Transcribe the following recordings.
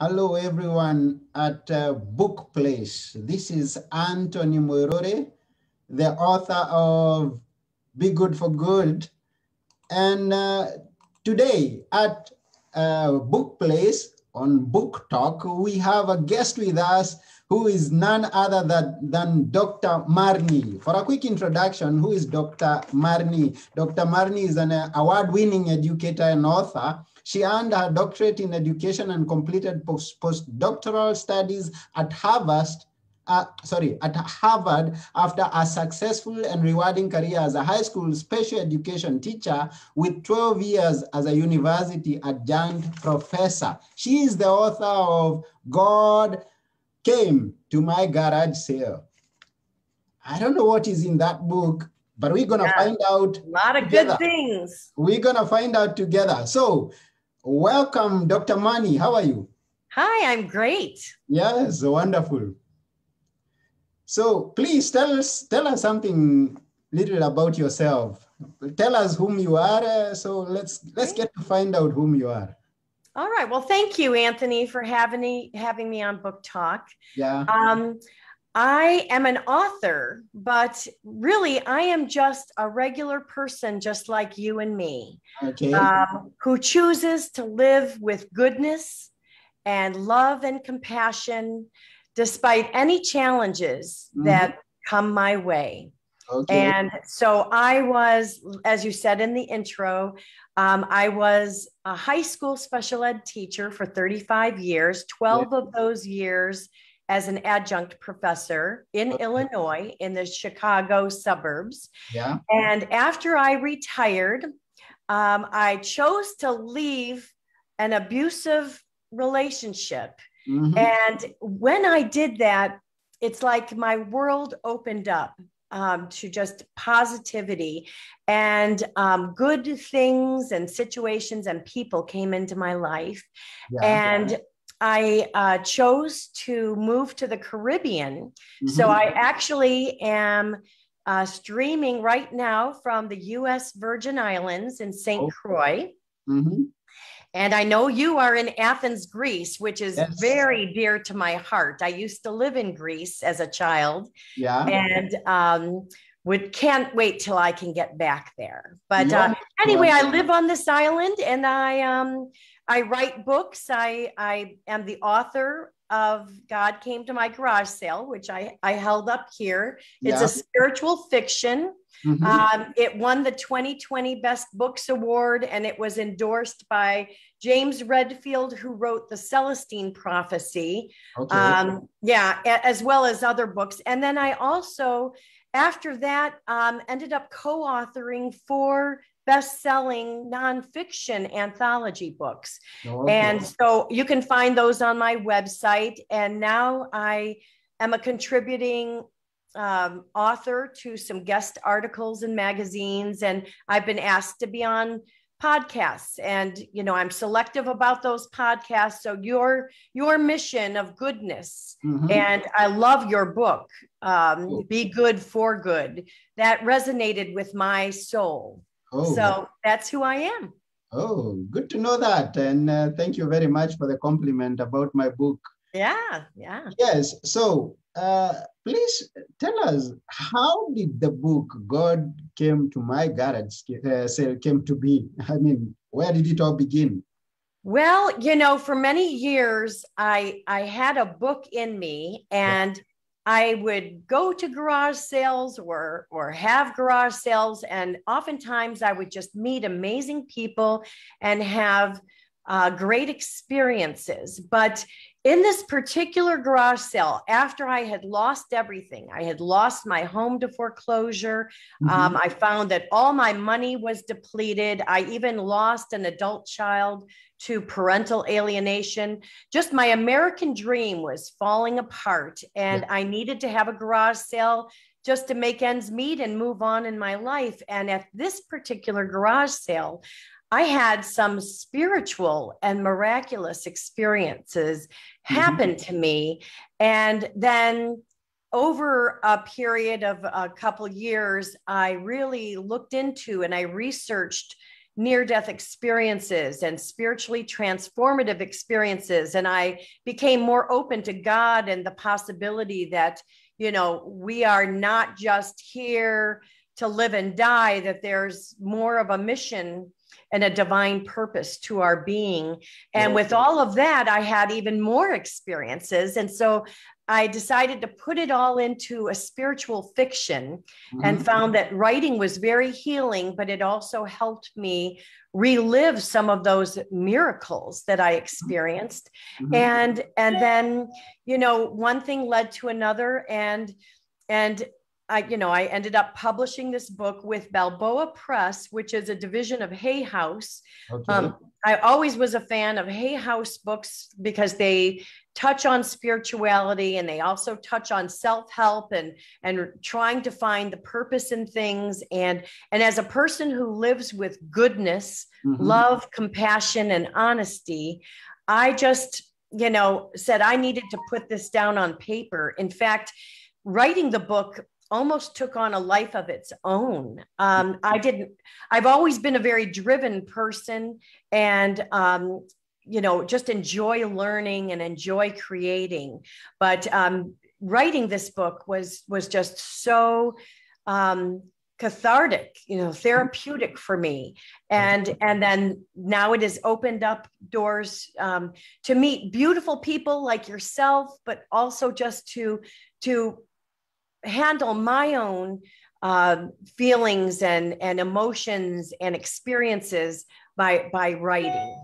Hello, everyone at Book Place. This is Anthony Moirore, the author of Be Good for Good. And today at Book Place on Book Talk, we have a guest with us who is none other than Dr. Marni. For a quick introduction, who is Dr. Marni? Dr. Marni is an award-winning educator and author. She earned her doctorate in education and completed postdoctoral studies at Harvard after a successful and rewarding career as a high school special education teacher with 12 years as a university adjunct professor. She is the author of God Came to My Garage Sale. I don't know what is in that book, but we're going to find out. A lot of together. Good things. We're going to find out together. So welcome, Dr. Marni. How are you? Hi, I'm great. Yes, wonderful. So please tell us something little about yourself. Tell us whom you are. So let's get to find out whom you are. All right. Well, thank you, Anthony, for having me on Book Talk. Yeah. I am an author, but really I am just a regular person, just like you and me, okay. Who chooses to live with goodness and love and compassion, despite any challenges that come my way. Okay. And so I was, as you said in the intro, I was a high school special ed teacher for 35 years, 12 of those years as an adjunct professor in Illinois in the Chicago suburbs. Yeah. And after I retired, I chose to leave an abusive relationship. And when I did that, it's like my world opened up to just positivity, and good things and situations and people came into my life. And I chose to move to the Caribbean. So I actually am streaming right now from the U.S. Virgin Islands in St. Croix. And I know you are in Athens, Greece, which is very dear to my heart. I used to live in Greece as a child. Yeah. And can't wait till I can get back there. But anyway, I live on this island, and I write books. I am the author of God Came to My Garage Sale, which I held up here. It's a spiritual fiction. It won the 2020 Best Books Award, and it was endorsed by James Redfield, who wrote the Celestine Prophecy. As well as other books. And then I also, after that, ended up co-authoring 4 best-selling nonfiction anthology books. And so you can find those on my website. And now I am a contributing author to some guest articles in magazines, and I've been asked to be on podcasts, and I'm selective about those podcasts. So your mission of goodness, and I love your book, Be Good for Good, that resonated with my soul. So that's who I am. Oh, good to know that. And thank you very much for the compliment about my book. Yeah. Yes. So please tell us, how did the book God Came to My Garage Sale came to be? I mean, where did it all begin? Well, for many years, I had a book in me, and I would go to garage sales or have garage sales. And oftentimes I would just meet amazing people and have great experiences. But in this particular garage sale, after I had lost everything, I had lost my home to foreclosure. I found that all my money was depleted. I even lost an adult child to parental alienation. Just my American dream was falling apart, and I needed to have a garage sale just to make ends meet and move on in my life. And at this particular garage sale, I had some spiritual and miraculous experiences happen to me. And then over a period of a couple years, I really looked into and I researched near-death experiences and spiritually transformative experiences. And I became more open to God and the possibility that, you know, we are not just here to live and die, that there's more of a mission and a divine purpose to our being. And with all of that, I had even more experiences. And so I decided to put it all into a spiritual fiction, and found that writing was very healing, but it also helped me relive some of those miracles that I experienced. And then, you know, one thing led to another, and I ended up publishing this book with Balboa Press, which is a division of Hay House. I always was a fan of Hay House books because they touch on spirituality, and they also touch on self-help and trying to find the purpose in things. And as a person who lives with goodness, love, compassion, and honesty, I just, you know, said I needed to put this down on paper. In fact, writing the book almost took on a life of its own. I've always been a very driven person, and, you know, just enjoy learning and enjoy creating. But writing this book was just so cathartic, you know, therapeutic for me. And then now it has opened up doors to meet beautiful people like yourself, but also just to handle my own feelings and emotions and experiences by writing.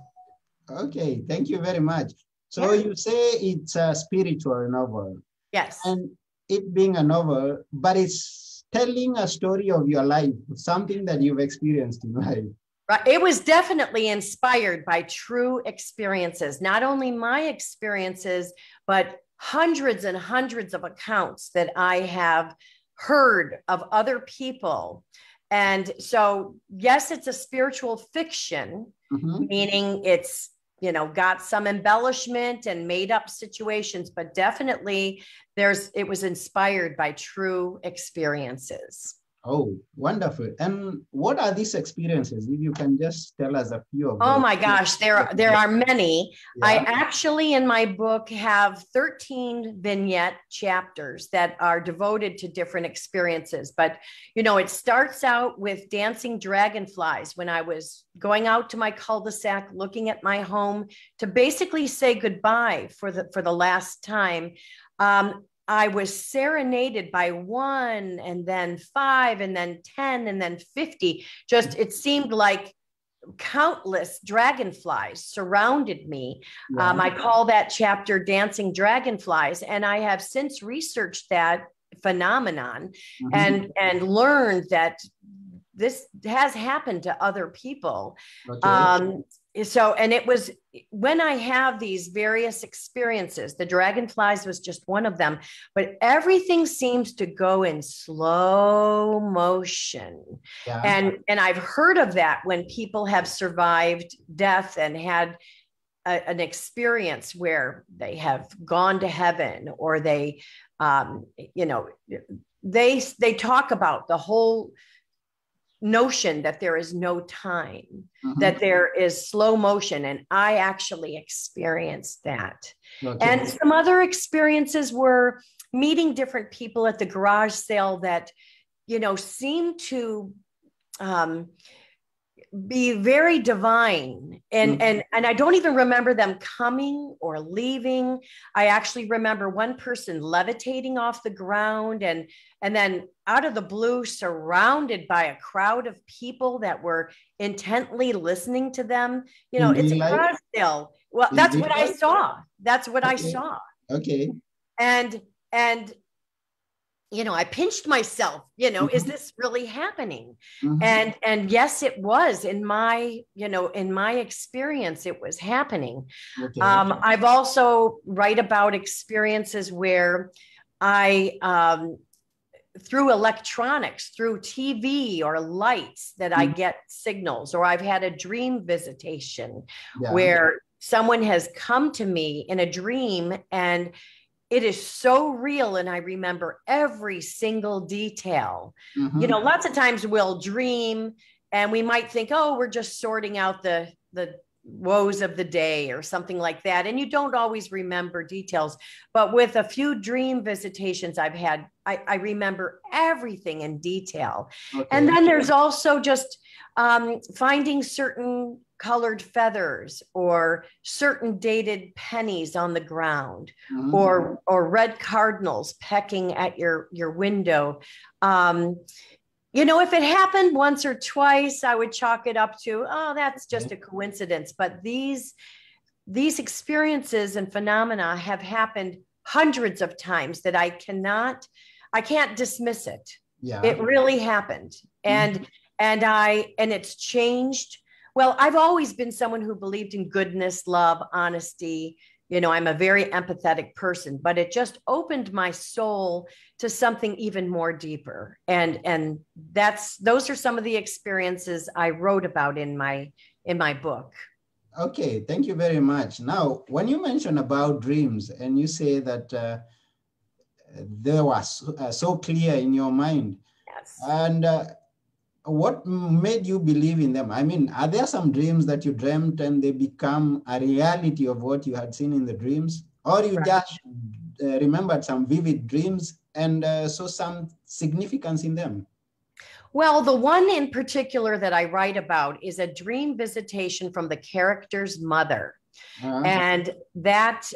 Okay, thank you very much. So you say it's a spiritual novel. Yes. And it being a novel, but it's telling a story of your life, something that you've experienced in life. Right. It was definitely inspired by true experiences, not only my experiences, but hundreds and hundreds of accounts that I have heard of other people. And so, yes, it's a spiritual fiction, meaning it's, you know, got some embellishment and made up situations, but definitely it was inspired by true experiences. Oh, wonderful. And what are these experiences? If you can just tell us a few of them. Oh my gosh, there are many. Yeah. I actually, in my book, have 13 vignette chapters that are devoted to different experiences. But, you know, it starts out with dancing dragonflies when I was going out to my cul-de-sac, looking at my home to basically say goodbye for the last time. I was serenaded by 1, and then 5, and then 10, and then 50. Just, it seemed like countless dragonflies surrounded me. Yeah. I call that chapter Dancing Dragonflies. And I have since researched that phenomenon and learned that this has happened to other people. Okay. So, and it was when I have these various experiences, the dragonflies was just one of them, but everything seems to go in slow motion. Yeah. And I've heard of that when people have survived death and had an experience where they have gone to heaven, or they, you know, they talk about the whole notion that there is no time, that there is slow motion. And I actually experienced that. Okay. And some other experiences were meeting different people at the garage sale that, you know, seemed to be very divine. And I don't even remember them coming or leaving. I actually remember one person levitating off the ground and then out of the blue, surrounded by a crowd of people that were intently listening to them. You know, it's a garage sale. Well, that's what I saw. That's what I saw. Okay. And you know, I pinched myself, you know, is this really happening? And yes, it was in my, you know, in my experience, it was happening. Okay. I've also write about experiences where I, through electronics, through TV or lights, that I get signals, or I've had a dream visitation where someone has come to me in a dream, and it is so real. And I remember every single detail. You know, lots of times we'll dream and we might think, oh, we're just sorting out the woes of the day or something like that. And you don't always remember details, but with a few dream visitations I've had, I remember everything in detail. Okay. And then there's also just finding certain colored feathers or certain dated pennies on the ground, or red cardinals pecking at your window. You know, if it happened once or twice, I would chalk it up to, oh, that's just a coincidence. But these experiences and phenomena have happened hundreds of times that I can't dismiss it. Yeah. It really happened. And it's changed. Well, I've always been someone who believed in goodness, love, honesty. You know, I'm a very empathetic person, but it just opened my soul to something even more deeper. And those are some of the experiences I wrote about in my book. Okay, thank you very much. Now, when you mention about dreams and you say that they were so clear in your mind, yes, and what made you believe in them? I mean, are there some dreams that you dreamt and they become a reality of what you had seen in the dreams? Or you just remembered some vivid dreams and saw some significance in them? Well, the one in particular that I write about is a dream visitation from the character's mother. And that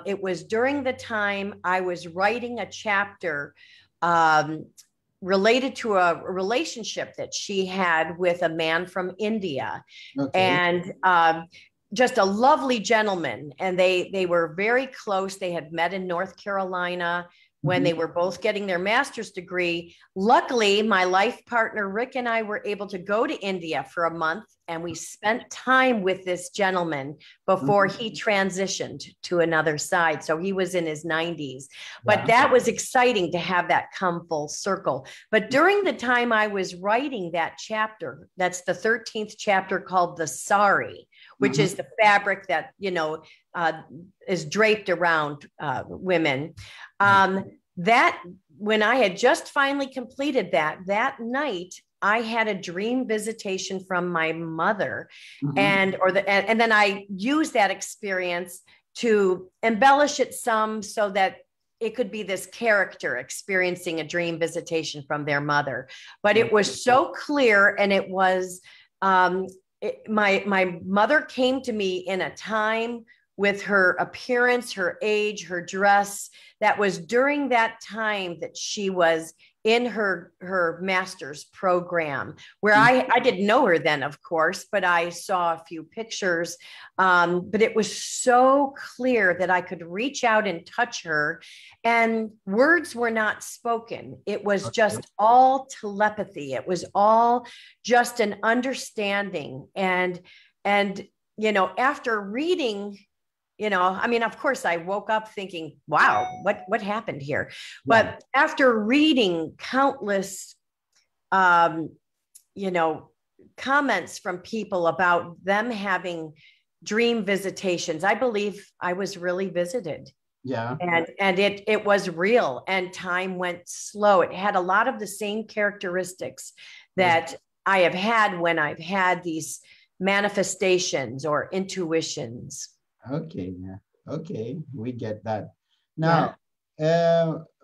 it was during the time I was writing a chapter related to a relationship that she had with a man from India. And just a lovely gentleman. And they were very close. They had met in North Carolina when they were both getting their master's degree. Luckily, my life partner, Rick, and I were able to go to India for a month, and we spent time with this gentleman before he transitioned to another side. So he was in his 90s, but that was exciting to have that come full circle. But during the time I was writing that chapter, that's the 13th chapter, called The Sari, which is the fabric that, you know, is draped around women. That when I had just finally completed that night, I had a dream visitation from my mother, and then I used that experience to embellish it some so that it could be this character experiencing a dream visitation from their mother. But it was so clear, and it was my mother came to me in a time with her appearance, her age, her dress. That was during that time that she was in her master's program, where I didn't know her then, of course, but I saw a few pictures. But it was so clear that I could reach out and touch her, and words were not spoken. It was just all telepathy. It was all just an understanding. And, you know, after reading, you know, I mean, of course, I woke up thinking, wow, what happened here? But after reading countless, you know, comments from people about them having dream visitations, I believe I was really visited. Yeah. And it was real, and time went slow. It had a lot of the same characteristics that I have had when I've had these manifestations or intuitions. Okay, okay, we get that. Now,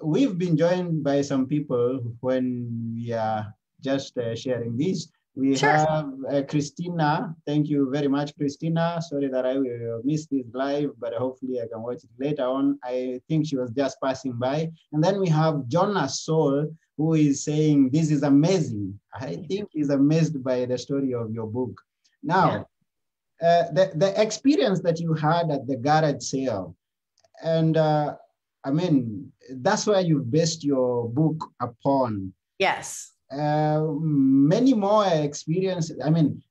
we've been joined by some people when we are just sharing this. We have Christina. Thank you very much, Christina. Sorry that I will miss this live, but hopefully I can watch it later on. I think she was just passing by. And then we have Jonas Soul, who is saying, this is amazing. I think he's amazed by the story of your book. Now, the experience that you had at the garage sale, and I mean, that's where you based your book upon. Yes. Many more experiences. I mean,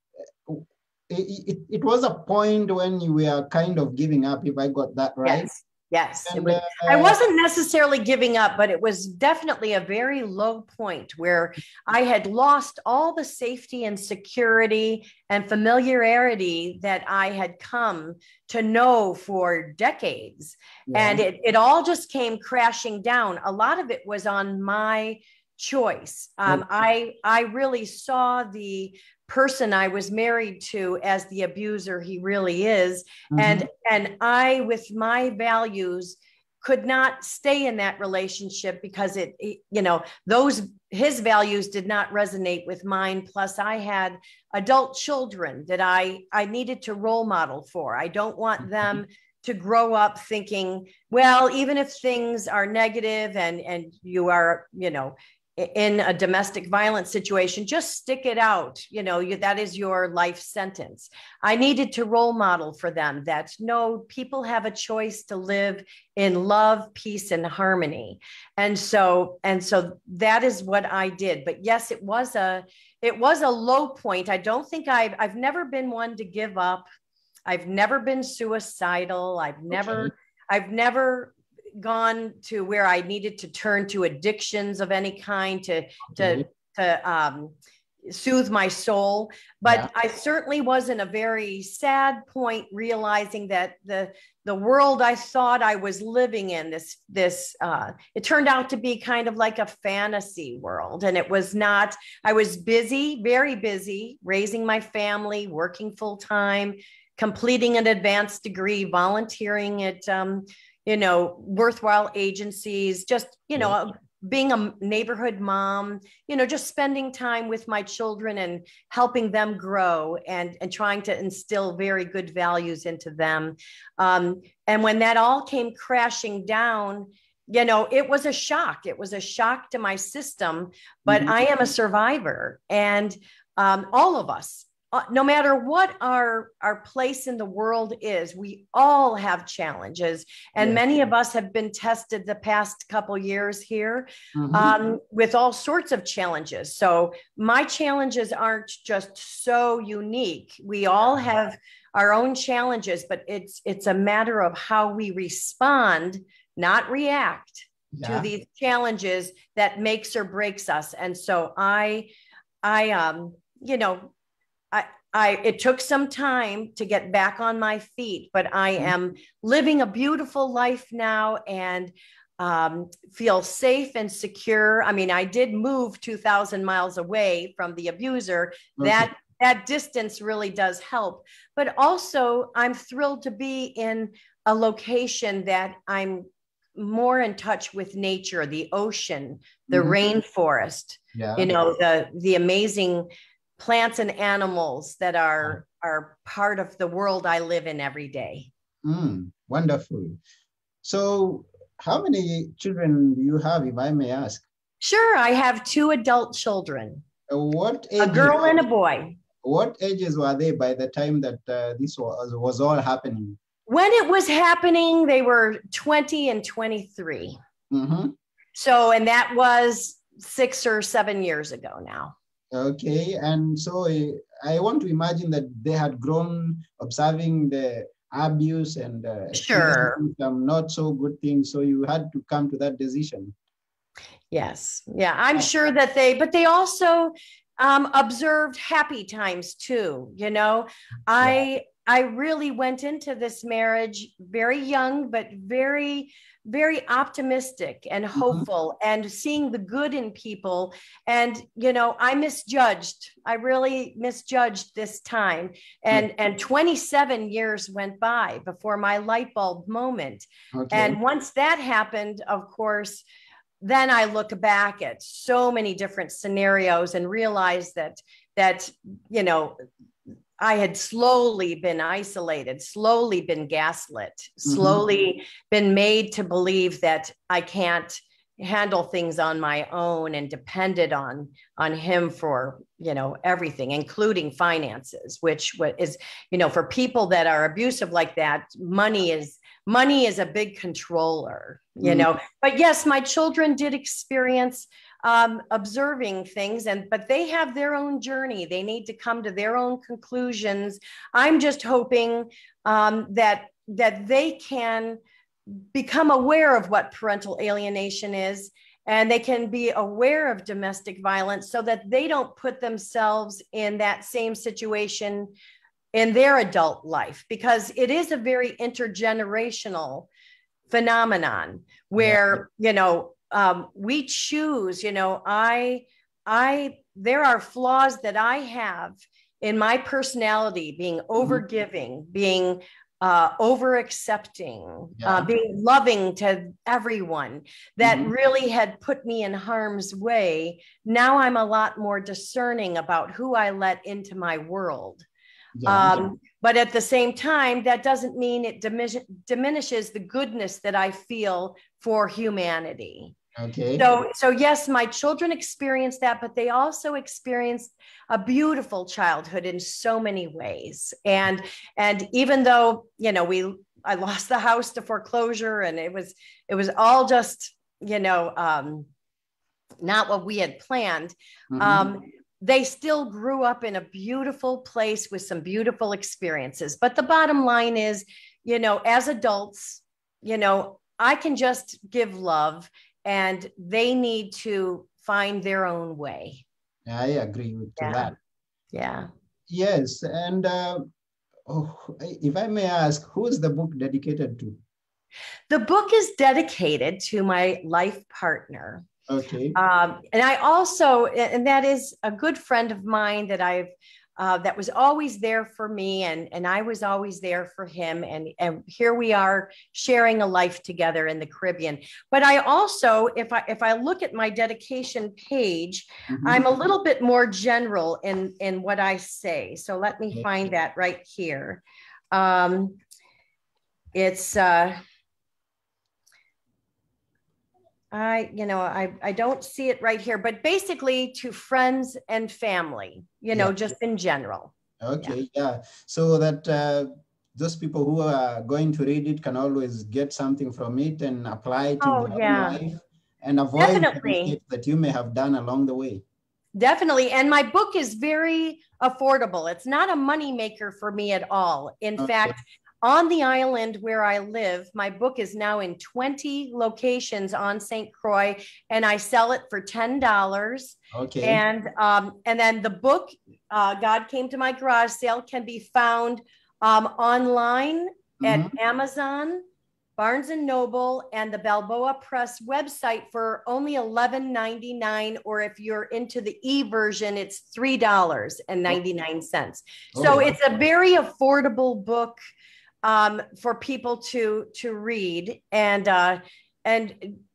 it was a point when you were kind of giving up, if I got that right. Yes. And, I wasn't necessarily giving up, but it was definitely a very low point where I had lost all the safety and security and familiarity that I had come to know for decades. And it all just came crashing down. A lot of it was on my choice. I really saw the person I was married to as the abuser he really is. Mm-hmm. And I, with my values, could not stay in that relationship because his values did not resonate with mine. Plus I had adult children that I needed to role model for. I don't want them to grow up thinking, well, even if things are negative and you are, in a domestic violence situation, just stick it out. That is your life sentence. I needed to role model for them that no, people have a choice to live in love, peace, and harmony. And so that is what I did. But yes, it was a low point. I don't think I've never been one to give up. I've never been suicidal. I've never gone to where I needed to turn to addictions of any kind to soothe my soul. But I certainly was in a very sad point, realizing that the world I thought I was living in, it turned out to be kind of like a fantasy world. And it was not. I was busy, very busy, raising my family, working full time, completing an advanced degree, volunteering at worthwhile agencies, just, being a neighborhood mom, just spending time with my children and helping them grow and trying to instill very good values into them. And when that all came crashing down, it was a shock. It was a shock to my system, but I am a survivor. And all of us, no matter what our place in the world is, we all have challenges. And many of us have been tested the past couple years here with all sorts of challenges. So my challenges aren't just so unique. We all have our own challenges, but it's a matter of how we respond, not react to these challenges that makes or breaks us. And so it took some time to get back on my feet, but I am living a beautiful life now and feel safe and secure. I mean, I did move 2,000 miles away from the abuser. Okay. That distance really does help. But also, I'm thrilled to be in a location that I'm more in touch with nature, the ocean, the rainforest, the amazing plants and animals that are part of the world I live in every day. Wonderful. So how many children do you have, if I may ask? Sure, I have 2 adult children. What ages, a girl and a boy. What ages were they by the time that this was all happening? When it was happening, they were 20 and 23. So, and that was 6 or 7 years ago now. Okay, and so I want to imagine that they had grown observing the abuse and some not so good things. So you had to come to that decision. Yes, yeah, I'm sure that but they also observed happy times too. I really went into this marriage very young, but very, very optimistic and hopeful and seeing the good in people. And, I misjudged. I really misjudged this time. And 27 years went by before my light bulb moment. Okay. And once that happened, of course, then I look back at so many different scenarios and realize that I had slowly been isolated, slowly been gaslit, slowly been made to believe that I can't handle things on my own and depended on him for, everything, including finances, which is, for people that are abusive like that, money is a big controller, but yes, my children did experience observing things, but they have their own journey. They need to come to their own conclusions. I'm just hoping that they can become aware of what parental alienation is, and they can be aware of domestic violence so that they don't put themselves in that same situation in their adult life, because it is a very intergenerational phenomenon where, we choose, there are flaws that I have in my personality, being overgiving, being over accepting, being loving to everyone, that really had put me in harm's way. Now I'm a lot more discerning about who I let into my world. But at the same time, that doesn't mean it diminishes the goodness that I feel for humanity. Okay. So yes, my children experienced that, but they also experienced a beautiful childhood in so many ways. And even though, you know, I lost the house to foreclosure, and it was all just, you know, not what we had planned. They still grew up in a beautiful place with some beautiful experiences. But the bottom line is, you know, as adults, you know, I can just give love, and they need to find their own way. I agree with that. Yeah. Yes. And if I may ask, who is the book dedicated to? The book is dedicated to my life partner. Okay. And I also, and that is a good friend of mine that that was always there for me, and I was always there for him. And here we are sharing a life together in the Caribbean. But I also, if I look at my dedication page, I'm a little bit more general in what I say. So let me find that right here. It's, I don't see it right here, but basically to friends and family, you know, just in general. Okay, yeah. So that those people who are going to read it can always get something from it and apply it in their own life, and avoid the mistakes that you may have done along the way. Definitely. And my book is very affordable. It's not a money maker for me at all. In fact, on the island where I live, my book is now in 20 locations on St. Croix, and I sell it for $10. Okay. And then the book, God Came to My Garage Sale, can be found online at Amazon, Barnes & Noble, and the Balboa Press website for only $11.99, or if you're into the e-version, it's $3.99. So it's a very affordable book for people to read and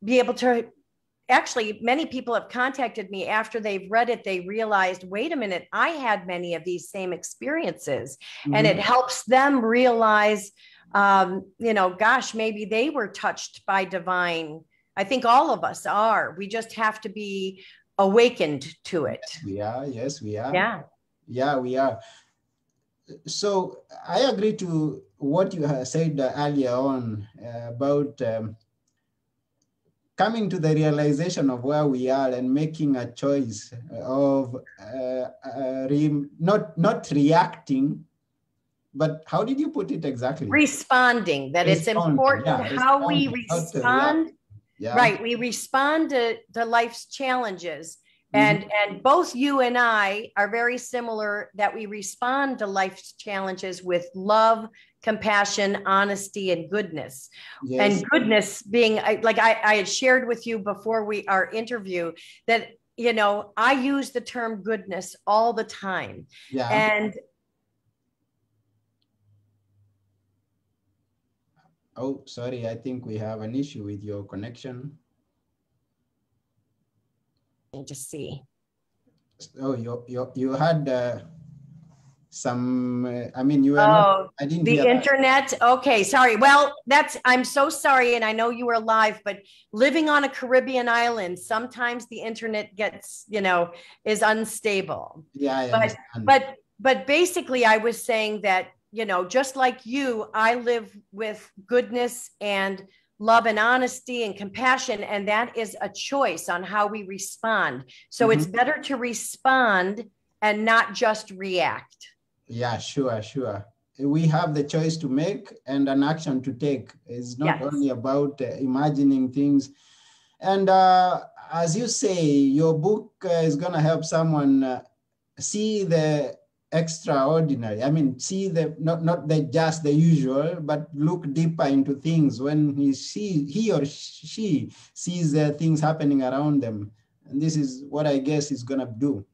be able to. Actually, many people have contacted me after they've read it. They realized, wait a minute, I had many of these same experiences, and it helps them realize, you know, gosh, maybe they were touched by divine. I think all of us are. We just have to be awakened to it. Yes, we are. Yes, we are. Yeah. Yeah, we are. So I agree to what you said earlier on about coming to the realization of where we are and making a choice of not reacting, but how did you put it exactly? Responding, that it's important how we respond. Right. We respond to life's challenges. And both you and I are very similar, that we respond to life's challenges with love, compassion, honesty, and goodness. Yes. And goodness being, like I had shared with you before our interview, that, you know, I use the term goodness all the time. Yeah. And oh, sorry, I think we have an issue with your connection. Just see. Oh, you had some. I mean, you were not. I didn't hear the internet. That. Okay, sorry. Well, I'm so sorry, and I know you were live, but living on a Caribbean island, sometimes the internet gets, you know, is unstable. Yeah, but basically, I was saying that, you know, just like you, I live with goodness and love and honesty and compassion, and that is a choice on how we respond. So it's better to respond and not just react. Yeah, sure. We have the choice to make and an action to take. It's not only about imagining things. And as you say, your book is going to help someone see the extraordinary. I mean, see the not just the usual, but look deeper into things when he or she sees things happening around them. And this is what I guess is going to do.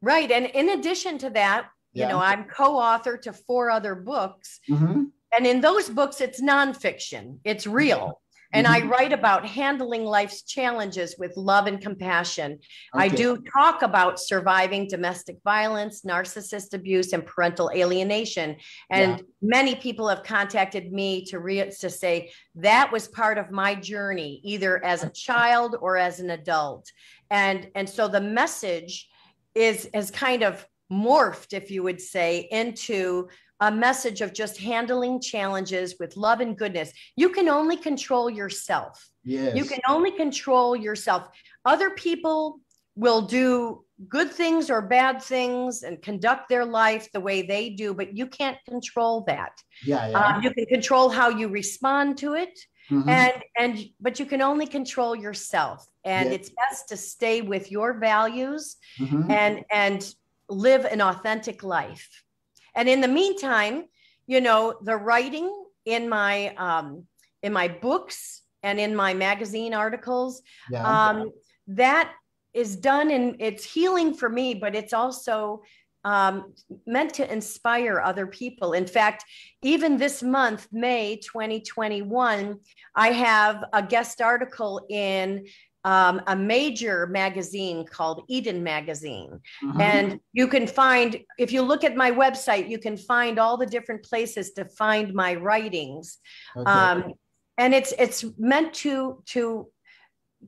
Right. And in addition to that, You know, I'm co-author to 4 other books. Mm-hmm. And in those books, it's nonfiction, it's real. And I write about handling life's challenges with love and compassion. Okay. I do talk about surviving domestic violence, narcissist abuse, and parental alienation. And many people have contacted me to say that was part of my journey, either as a child or as an adult. And so the message is kind of morphed, if you would say, into a message of just handling challenges with love and goodness. You can only control yourself. Yes. You can only control yourself. Other people will do good things or bad things and conduct their life the way they do, but you can't control that. You can control how you respond to it. But you can only control yourself. And it's best to stay with your values and live an authentic life. And in the meantime, you know, the writing in my books and in my magazine articles, that is done, and it's healing for me, but it's also meant to inspire other people. In fact, even this month, May 2021, I have a guest article in a major magazine called Eden Magazine. And you can find, if you look at my website, you can find all the different places to find my writings. And it's meant to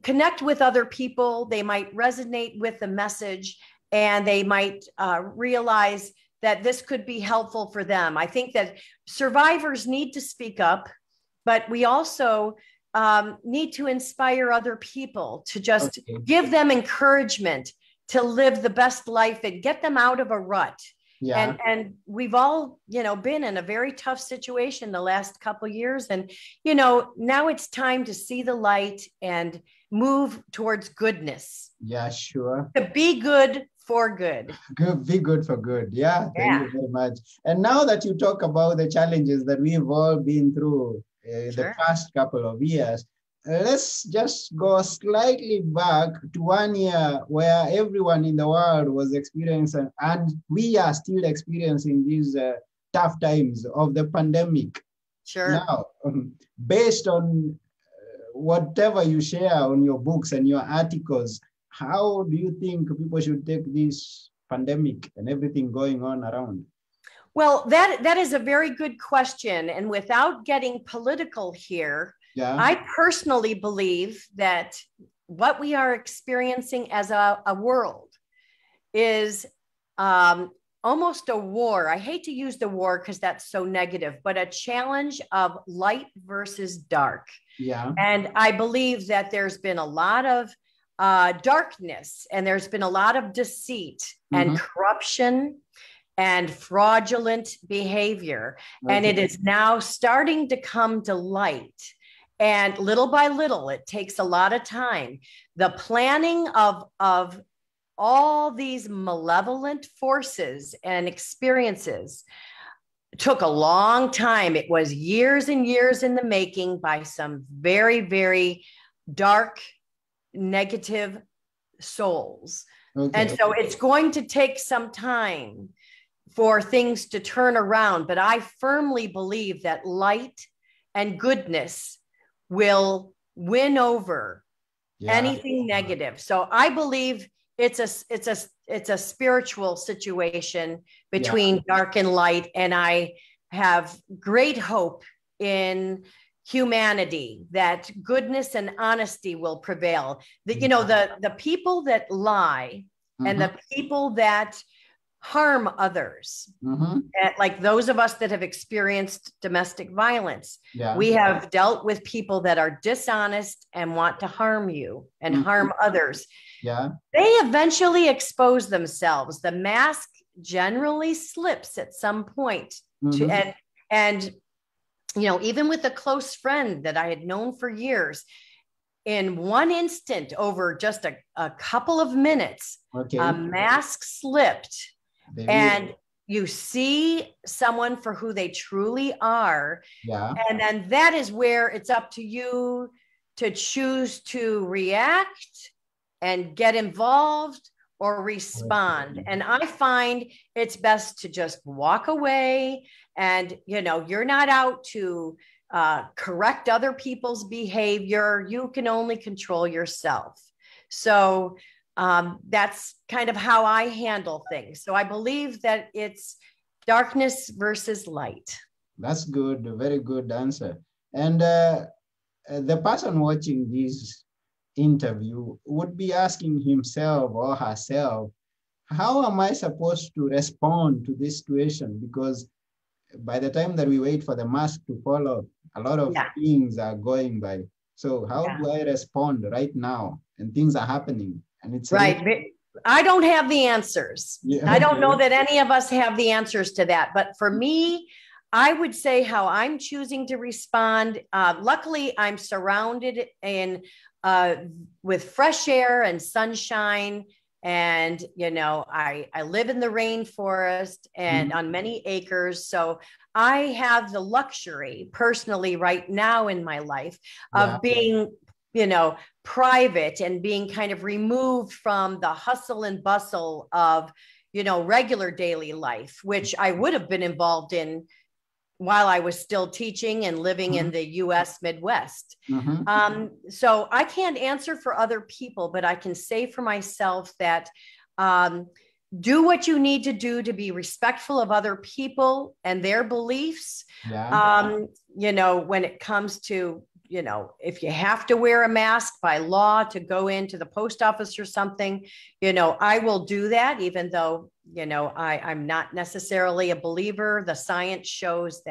connect with other people. They might resonate with the message, and they might realize that this could be helpful for them. I think that survivors need to speak up, but we also need to inspire other people to just give them encouragement to live the best life and get them out of a rut. And we've all, you know, been in a very tough situation the last couple of years. And, you know, now it's time to see the light and move towards goodness. Yeah, sure. To be good for good. Be good for good. Yeah, thank you very much. And now that you talk about the challenges that we've all been through the past couple of years, let's just go slightly back to 1 year where everyone in the world was experiencing, and we are still experiencing these tough times of the pandemic. Now, based on whatever you share on your books and your articles, how do you think people should take this pandemic and everything going on around? Well, that is a very good question. And without getting political here, I personally believe that what we are experiencing as a world is almost a war. I hate to use the war because that's so negative, but a challenge of light versus dark. And I believe that there's been a lot of darkness, and there's been a lot of deceit and corruption and fraudulent behavior. And it is now starting to come to light. And little by little, it takes a lot of time. The planning of all these malevolent forces and experiences took a long time. It was years and years in the making by some very, very dark, negative souls. And so it's going to take some time for things to turn around. But I firmly believe that light and goodness will win over anything negative. So I believe it's a spiritual situation between dark and light. And I have great hope in humanity that goodness and honesty will prevail. That, you know, the people that lie and the people that harm others, like those of us that have experienced domestic violence, we have dealt with people that are dishonest and want to harm you and harm others. They eventually expose themselves. The mask generally slips at some point. And you know, even with a close friend that I had known for years, in one instant, over just a couple of minutes, a mask slipped. And you see someone for who they truly are. And then that is where it's up to you to choose to react and get involved, or respond. And I find it's best to just walk away. And, you know, you're not out to correct other people's behavior. You can only control yourself. So that's kind of how I handle things. So I believe that it's darkness versus light. That's good. A very good answer. And the person watching this interview would be asking himself or herself, how am I supposed to respond to this situation? Because by the time that we wait for the mask to fall off, a lot of things are going by. So how do I respond right now? And things are happening. And it's right. I don't have the answers. I don't know that any of us have the answers to that. But for me, I would say how I'm choosing to respond. Luckily, I'm surrounded with fresh air and sunshine. And, you know, I live in the rainforest and on many acres. So I have the luxury personally right now in my life of being, you know, private and being kind of removed from the hustle and bustle of, you know, regular daily life, which I would have been involved in while I was still teaching and living in the US Midwest. So I can't answer for other people, but I can say for myself that do what you need to do to be respectful of other people and their beliefs. You know, when it comes to, you know, if you have to wear a mask by law to go into the post office or something, you know, I will do that, even though, you know, I'm not necessarily a believer. The science shows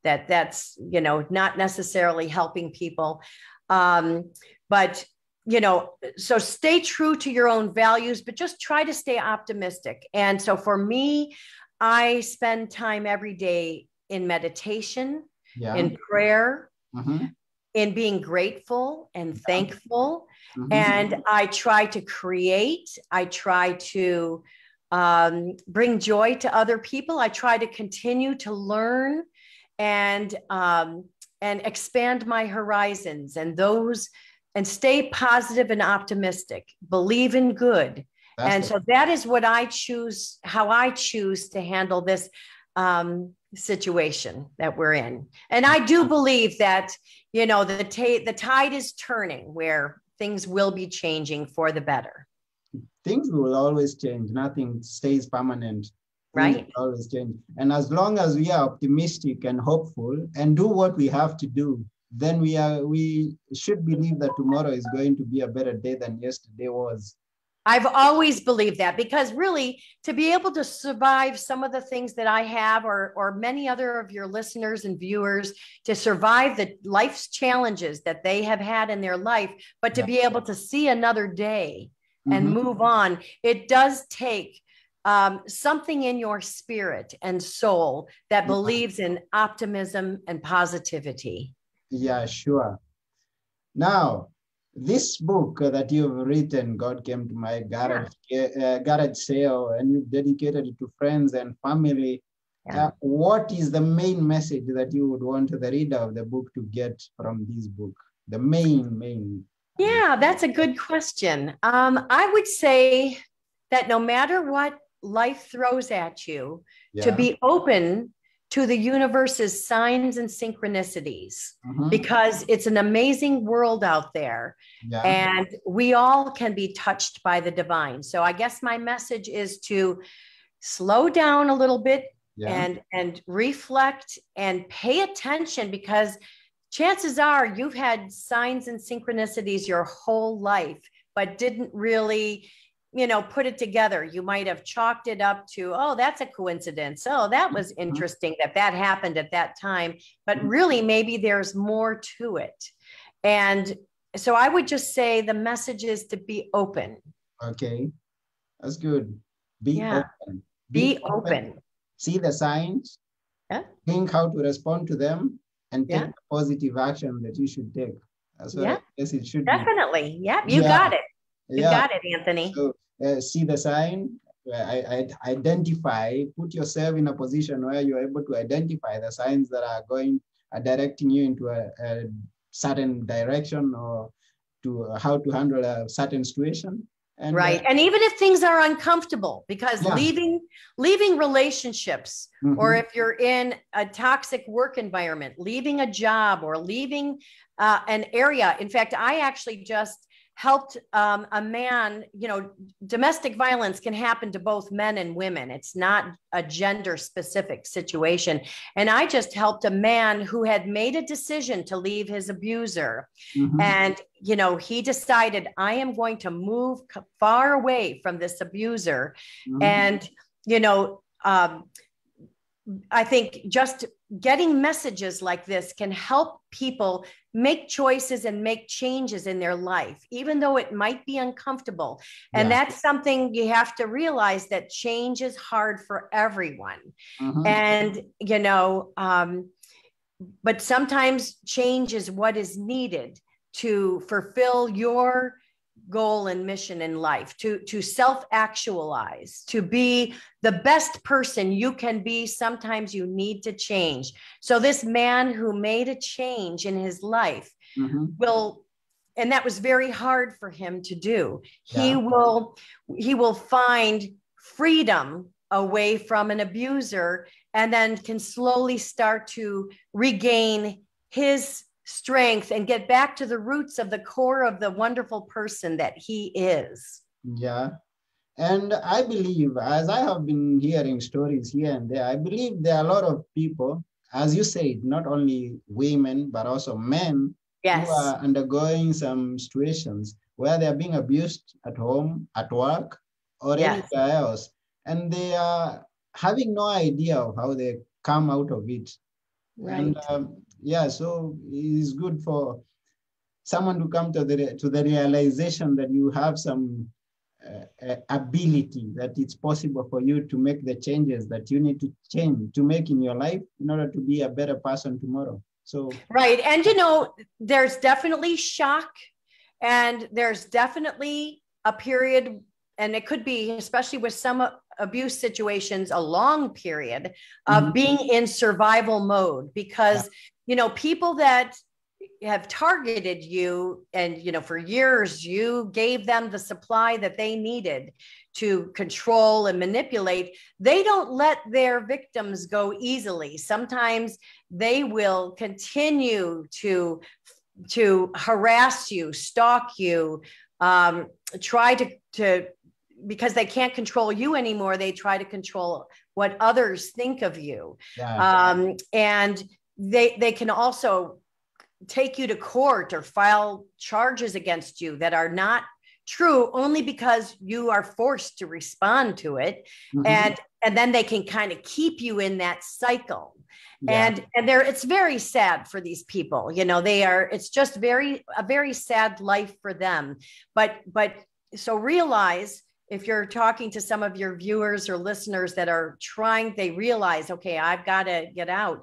that's, you know, not necessarily helping people. But, you know, so stay true to your own values, but just try to stay optimistic. And so for me, I spend time every day in meditation, in prayer, in being grateful and thankful. And I try to create, I try to bring joy to other people. I try to continue to learn and expand my horizons and stay positive and optimistic, believe in good. So that is what I choose, how I choose to handle this situation that we're in. And I do believe that, you know, the tide is turning where things will be changing for the better. Things will always change. Nothing stays permanent. Right. Things will always change. And as long as we are optimistic and hopeful and do what we have to do, then we should believe that tomorrow is going to be a better day than yesterday was. I've always believed that, because really to be able to survive some of the things that I have, or many other of your listeners and viewers, to survive the life's challenges that they have had in their life, but to be able to see another day and move on, it does take something in your spirit and soul that believes in optimism and positivity. Yeah, sure. Now, this book that you've written, God Came to My Garage Sale, and you've dedicated it to friends and family. What is the main message that you would want the reader of the book to get from this book? The main. Yeah, that's a good question. I would say that no matter what life throws at you, to be open to the universe's signs and synchronicities, because it's an amazing world out there, and we all can be touched by the divine. So I guess my message is to slow down a little bit and reflect and pay attention, because chances are you've had signs and synchronicities your whole life, but didn't really, you know, put it together. You might have chalked it up to, oh, that's a coincidence. Oh, that was interesting that happened at that time. But really, maybe there's more to it. And so I would just say the message is to be open. Okay, that's good. Be open. Be open. See the signs. Think how to respond to them, and take the positive action that you should take. That's what I guess it should definitely be. You got it. You got it, Anthony. So see the sign, identify, put yourself in a position where you're able to identify the signs that are directing you into a certain direction, or to how to handle a certain situation, And, right. And even if things are uncomfortable, because yeah. leaving relationships, or if you're in a toxic work environment, leaving a job or leaving an area. In fact, I actually just helped a man, domestic violence can happen to both men and women. It's not a gender specific situation. And I just helped a man who had made a decision to leave his abuser. And, he decided, I am going to move far away from this abuser. And, I think just getting messages like this can help people make choices and make changes in their life, even though it might be uncomfortable. And that's something you have to realize, that change is hard for everyone. And, but sometimes change is what is needed to fulfill your goal and mission in life, to self-actualize, to be the best person you can be. Sometimes you need to change. So this man who made a change in his life will, and that was very hard for him to do. He will find freedom away from an abuser, and then can slowly start to regain his strength and get back to the roots of the core of the wonderful person that he is. Yeah. And I believe, as I have been hearing stories here and there, I believe there are a lot of people, as you said, not only women, but also men who are undergoing some situations where they are being abused at home, at work, or anywhere else. And they are having no idea of how they come out of it. Right. And so it's good for someone to come to the realization that you have some ability, that it's possible for you to make the changes that you need to make in your life in order to be a better person tomorrow. So right. And there's definitely shock, and there's definitely a period, and it could be, especially with some abuse situations, a long period of being in survival mode, because people that have targeted you, and for years you gave them the supply that they needed to control and manipulate, they don't let their victims go easily. Sometimes they will continue to harass you, stalk you, try to because they can't control you anymore, they try to control what others think of you. And they can also take you to court or file charges against you that are not true, only because you are forced to respond to it. And then they can kind of keep you in that cycle. And it's very sad for these people. It's just a very sad life for them. But so realize, if you're talking to some of your viewers or listeners that are they realize, okay, I've got to get out.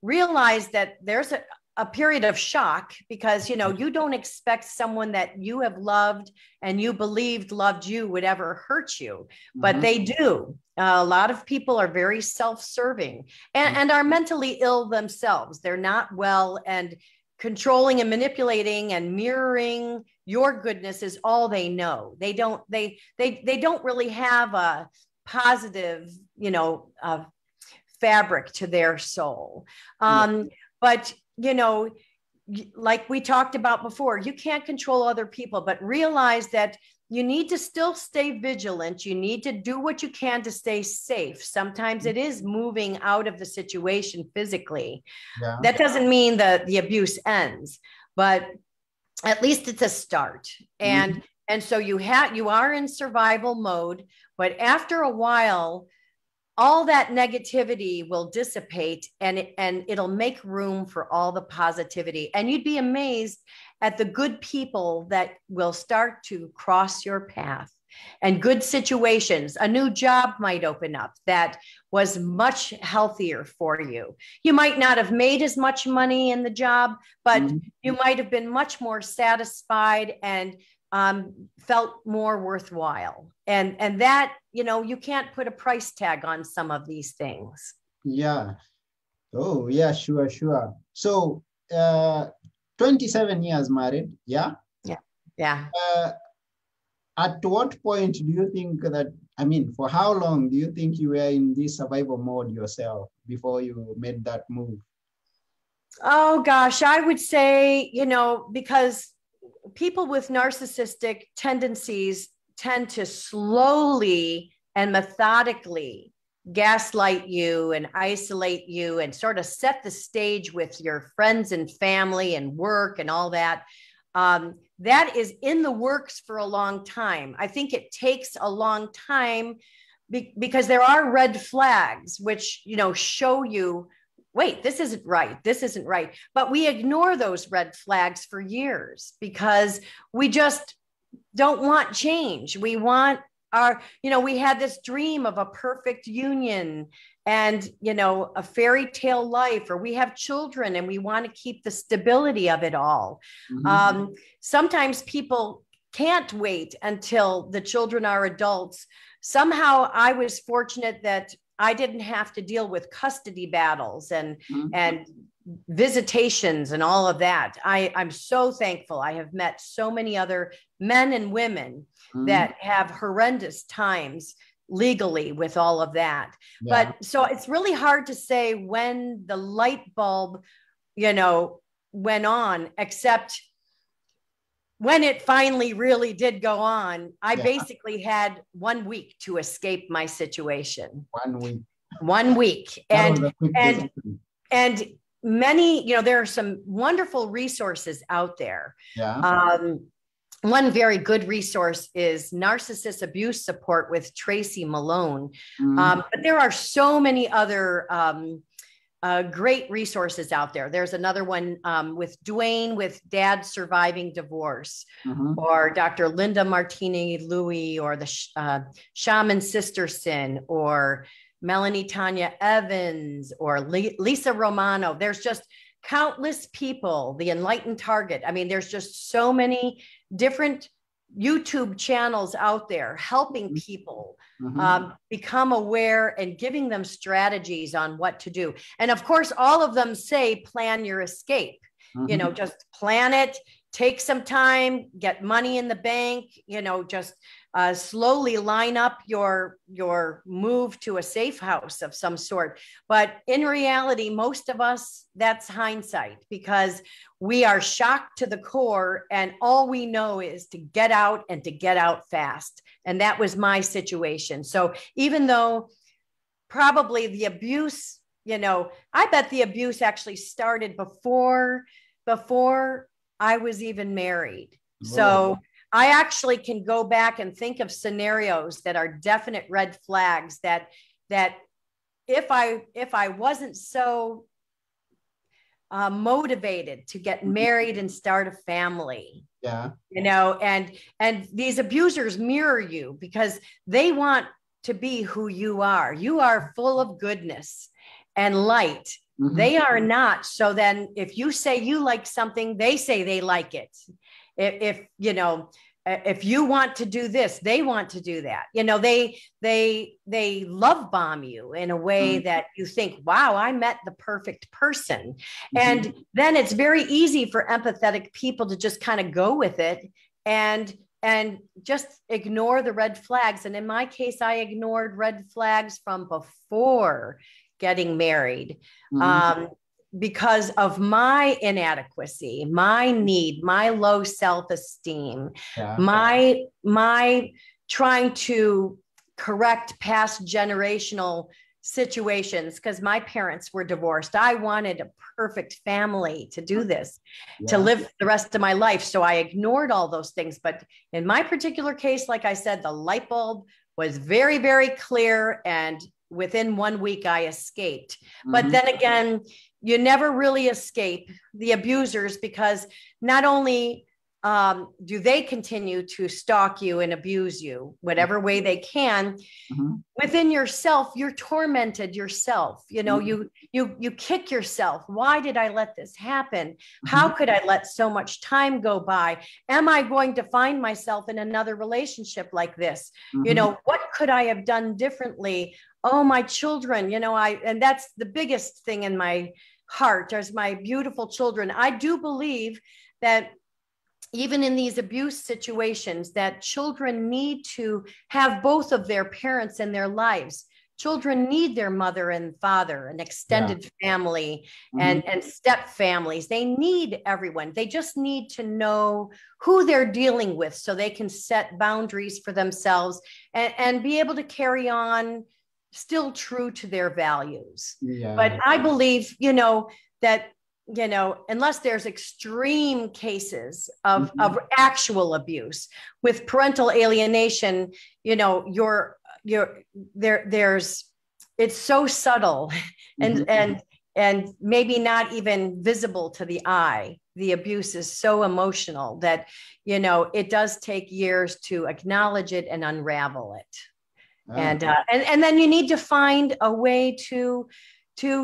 Realize that there's a period of shock, because, you don't expect someone that you have loved and you believed loved you would ever hurt you, but they do. A lot of people are very self-serving and are mentally ill themselves. They're not well, and controlling and manipulating and mirroring your goodness is all they know. They don't really have a positive, fabric to their soul. But, like we talked about before, you can't control other people, but realize that you need to still stay vigilant. You need to do what you can to stay safe. Sometimes it is moving out of the situation physically. That doesn't mean that the abuse ends, but at least it's a start. And so you are in survival mode, but after a while, all that negativity will dissipate, and it'll make room for all the positivity. And you'd be amazed at the good people that will start to cross your path, and good situations. A new job might open up that was much healthier for you. You might not have made as much money in the job, but you might have been much more satisfied and felt more worthwhile. And that, you can't put a price tag on some of these things. Yeah. Oh, yeah, sure. So 27 years married. Yeah. Yeah. At what point do you think that, I mean, for how long do you think you were in this survival mode yourself before you made that move? Oh gosh, I would say, because people with narcissistic tendencies tend to slowly and methodically gaslight you and isolate you and sort of set the stage with your friends and family and work and all that. That is in the works for a long time. I think it takes a long time because there are red flags which, show you, wait, this isn't right. This isn't right. But we ignore those red flags for years because we just don't want change. We want we had this dream of a perfect union and, a fairy tale life, or we have children and we want to keep the stability of it all. Mm-hmm. Sometimes people can't wait until the children are adults. Somehow I was fortunate that I didn't have to deal with custody battles and visitations and all of that. I'm so thankful. I have met so many other men and women that have horrendous times legally with all of that. Yeah. But so it's really hard to say when the light bulb, went on, except when it finally really did go on. I basically had 1 week to escape my situation. 1 week. 1 week. And many, there are some wonderful resources out there. Yeah. One very good resource is Narcissist Abuse Support with Tracy Malone. But there are so many other great resources out there. There's another one with Dwayne with Dad Surviving Divorce, or Dr. Linda Martini Louie, or the Shaman Sisterson, or Melanie Tanya Evans, or Lisa Romano. There's just countless people, the Enlightened Target. I mean, there's just so many different YouTube channels out there helping people become aware and giving them strategies on what to do. And of course, all of them say, plan your escape, just plan it, take some time, get money in the bank, just slowly line up your move to a safe house of some sort. But in reality, most of us, that's hindsight, because we are shocked to the core and all we know is to get out and to get out fast. And that was my situation. So even though probably the abuse, I bet the abuse actually started before I was even married. Whoa. So I actually can go back and think of scenarios that are definite red flags that if I wasn't so motivated to get married and start a family, and these abusers mirror you because they want to be who you are. You are full of goodness and light. They are not. So then if you say you like something, they say they like it. If you want to do this, they want to do that. They love bomb you in a way that you think, wow, I met the perfect person. And then it's very easy for empathetic people to just kind of go with it and just ignore the red flags. And in my case, I ignored red flags from before getting married. Because of my inadequacy, my need, my low self-esteem, my trying to correct past generational situations, because my parents were divorced. I wanted a perfect family to do this, to live the rest of my life. So I ignored all those things. But in my particular case, like I said, the light bulb was very, very clear. And within 1 week, I escaped. But then again, you never really escape the abusers, because not only do they continue to stalk you and abuse you whatever way they can, within yourself, you're tormented yourself. You kick yourself. Why did I let this happen? How could I let so much time go by? Am I going to find myself in another relationship like this? What could I have done differently? Oh, my children, and that's the biggest thing in my heart. There's my beautiful children. I do believe that even in these abuse situations, that children need to have both of their parents in their lives. Children need their mother and father, an extended family, and step families. They need everyone. They just need to know who they're dealing with so they can set boundaries for themselves and be able to carry on still true to their values. Yeah. But I believe, that, unless there's extreme cases of actual abuse with parental alienation, it's so subtle and maybe not even visible to the eye. The abuse is so emotional that, it does take years to acknowledge it and unravel it. And then you need to find a way to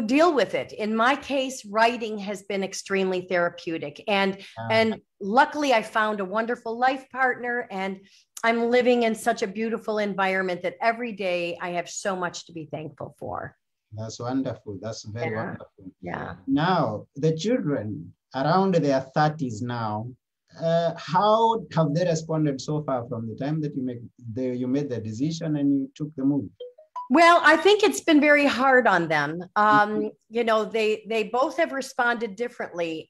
deal with it. In my case, writing has been extremely therapeutic. And luckily I found a wonderful life partner, and I'm living in such a beautiful environment that every day I have so much to be thankful for. That's wonderful. That's very wonderful. Yeah. Now, the children around their 30s now, how have they responded so far from the time that you made the decision and you took the move? Well, I think it's been very hard on them. They both have responded differently.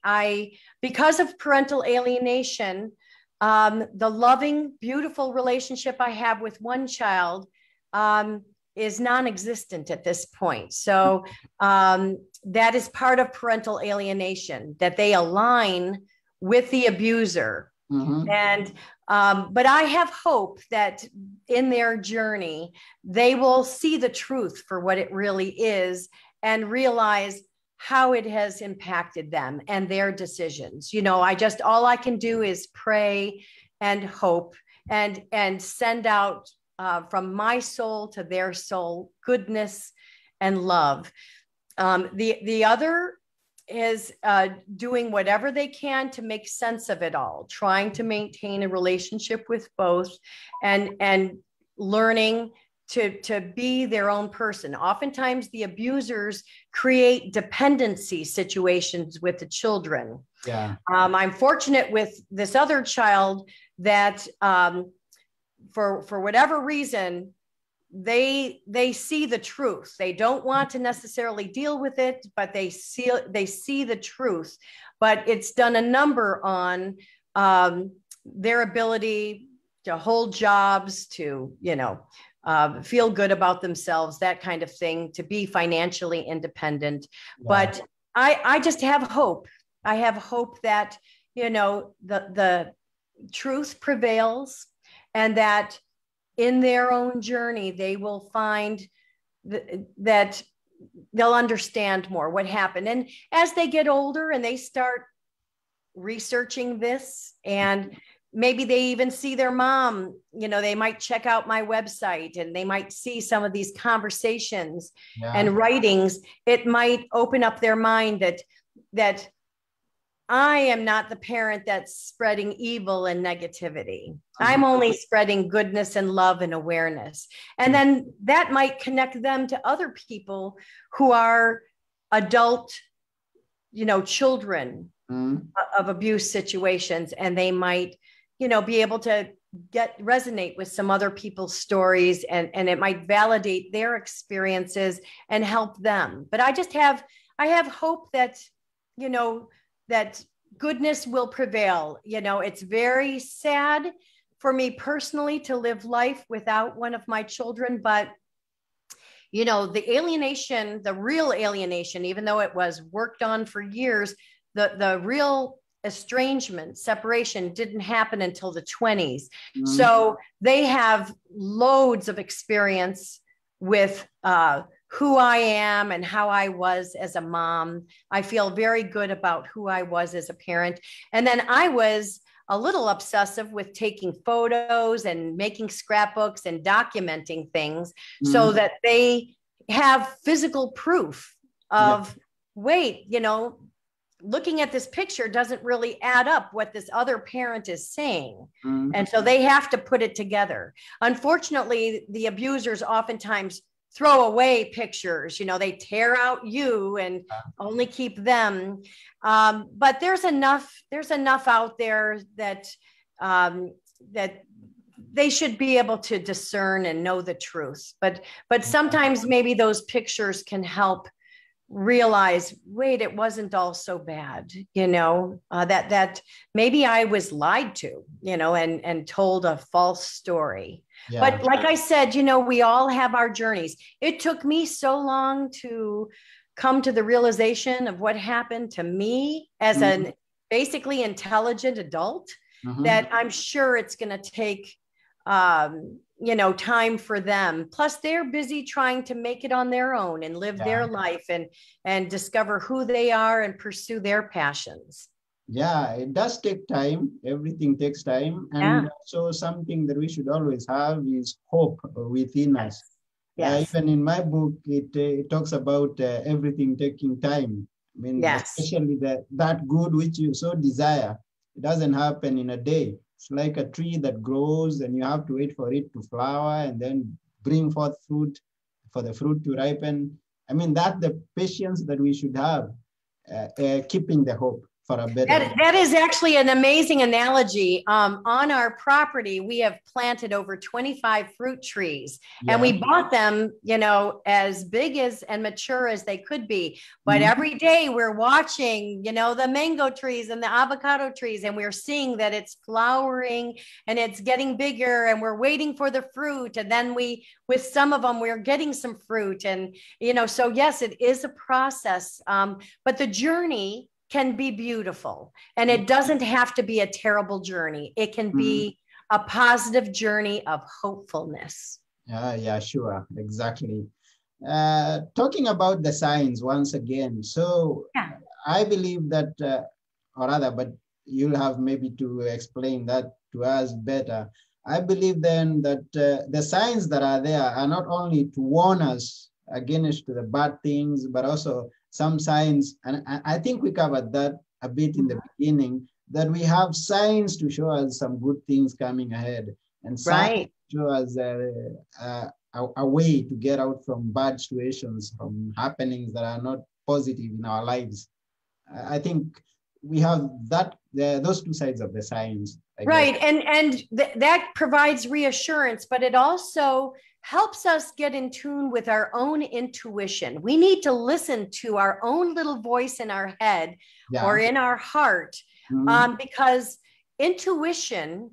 Because of parental alienation, the loving, beautiful relationship I have with one child is non-existent at this point. So that is part of parental alienation, that they align with the abuser. And but I have hope that in their journey, they will see the truth for what it really is and realize how it has impacted them and their decisions. All I can do is pray and hope and send out from my soul to their soul, goodness and love. The other is doing whatever they can to make sense of it all, trying to maintain a relationship with both and learning to be their own person. Oftentimes the abusers create dependency situations with the children. Yeah. I'm fortunate with this other child that for whatever reason, they see the truth. They don't want to necessarily deal with it, but they see the truth. But it's done a number on their ability to hold jobs, to feel good about themselves, that kind of thing, to be financially independent. Yeah. But I just have hope. I have hope that the truth prevails, and that in their own journey, they will find that they'll understand more what happened. And as they get older and they start researching this, and maybe they even see their mom, they might check out my website and they might see some of these conversations and writings. It might open up their mind that I am not the parent that's spreading evil and negativity. I'm only spreading goodness and love and awareness. And then that might connect them to other people who are adult, children of abuse situations. And they might, be able to resonate with some other people's stories, and it might validate their experiences and help them. But I have hope that, that goodness will prevail. It's very sad for me personally to live life without one of my children, but the alienation, the real alienation, even though it was worked on for years, the real estrangement, separation didn't happen until the 20s. So they have loads of experience with who I am and how I was as a mom. I feel very good about who I was as a parent. And then I was a little obsessive with taking photos and making scrapbooks and documenting things so that they have physical proof of, wait, looking at this picture doesn't really add up what this other parent is saying. And so they have to put it together. Unfortunately, the abusers oftentimes throw away pictures. You know, they tear out you and only keep them. But there's enough out there that that they should be able to discern and know the truth. But sometimes maybe those pictures can help realize, wait, it wasn't all so bad, you know, that maybe I was lied to, you know, and told a false story. Yeah. But like I said, you know, we all have our journeys. It took me so long to come to the realization of what happened to me as an basically intelligent adult, that I'm sure it's going to take, you know, time for them. Plus they're busy trying to make it on their own and live their life and discover who they are and pursue their passions. Yeah, it does take time. Everything takes time. And so something that we should always have is hope within us. Yes. Even in my book, it talks about everything taking time. I mean, especially that good which you so desire, it doesn't happen in a day. It's like a tree that grows and you have to wait for it to flower and then bring forth fruit, for the fruit to ripen. I mean, that's the patience that we should have, keeping the hope for a better. That is actually an amazing analogy. On our property, we have planted over 25 fruit trees, and we bought them, you know, as big as and mature as they could be. But every day we're watching, you know, the mango trees and the avocado trees, and we're seeing that it's flowering and it's getting bigger, and we're waiting for the fruit. And then with some of them, we're getting some fruit. And, you know, so yes, it is a process, but the journey can be beautiful, and it doesn't have to be a terrible journey. It can be a positive journey of hopefulness. Yeah, sure. Exactly. Talking about the signs once again. So I believe that, or rather, but you'll have maybe to explain that to us better. I believe then that the signs that are there are not only to warn us against the bad things, but also some signs, and I think we covered that a bit in the beginning, that we have signs to show us some good things coming ahead, and signs to show us a way to get out from bad situations, from happenings that are not positive in our lives. I think we have those two sides of the signs. Right, and that provides reassurance, but it also helps us get in tune with our own intuition. We need to listen to our own little voice in our head or in our heart, because intuition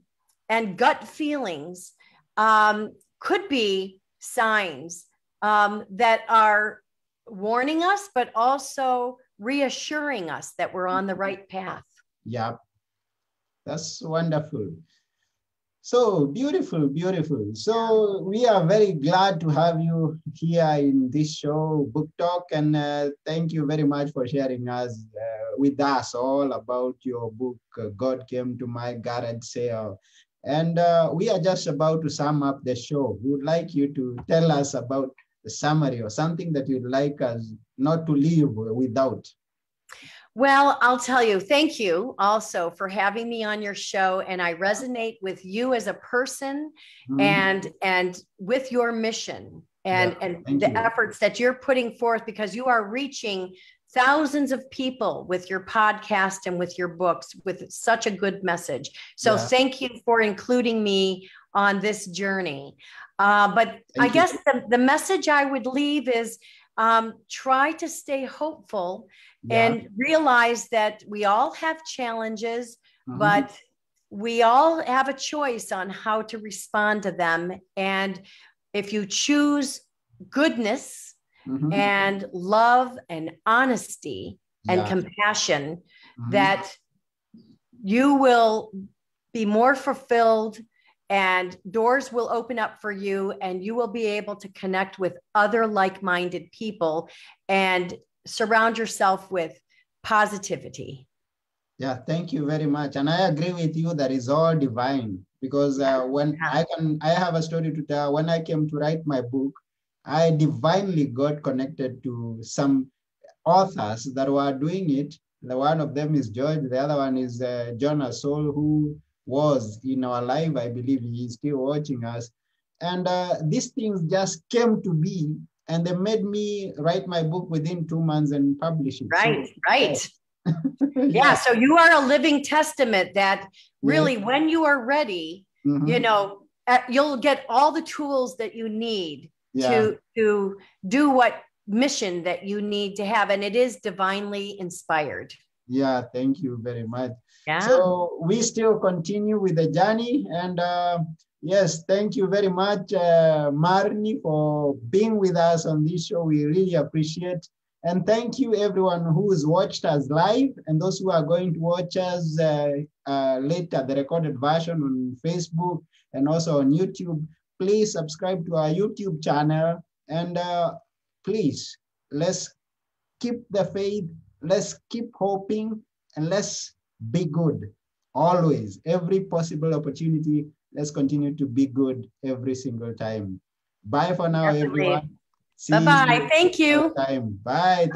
and gut feelings could be signs that are warning us, but also reassuring us that we're on the right path. Yeah, that's wonderful. So beautiful, beautiful. So we are very glad to have you here in this show, Book Talk, and thank you very much for sharing with us all about your book, God Came to My Garage Sale. And we are just about to sum up the show. We would like you to tell us about the summary or something that you'd like us not to leave without. Well, I'll tell you, thank you also for having me on your show. And I resonate with you as a person and with your mission and the efforts that you're putting forth, because you are reaching thousands of people with your podcast and with your books with such a good message. So thank you for including me on this journey. But I guess the message I would leave is try to stay hopeful and realize that we all have challenges, but we all have a choice on how to respond to them. And if you choose goodness and love and honesty and compassion, that you will be more fulfilled and doors will open up for you, and you will be able to connect with other like-minded people and surround yourself with positivity. Yeah, thank you very much. And I agree with you that is all divine, because when I have a story to tell. When I came to write my book, I divinely got connected to some authors that were doing it. The one of them is George, the other one is Jonas Soul, who was in our live. I believe he is still watching us. And these things just came to be, and they made me write my book within 2 months and publish it. Right, so, right. Yeah. Yeah, so you are a living testament that really, Yes. when you are ready, you know, you'll get all the tools that you need to do what mission that you need to have. And it is divinely inspired. Yeah, thank you very much. Yeah. So we still continue with the journey. And yes, thank you very much, Marni, for being with us on this show. We really appreciate. And thank you everyone who's watched us live and those who are going to watch us later, the recorded version on Facebook and also on YouTube. Please subscribe to our YouTube channel, and please, let's keep the faith, let's keep hoping, and let's be good always. Every possible opportunity, let's continue to be good every single time. Bye for now, everyone. Bye-bye. Thank you. Time. Bye. Thank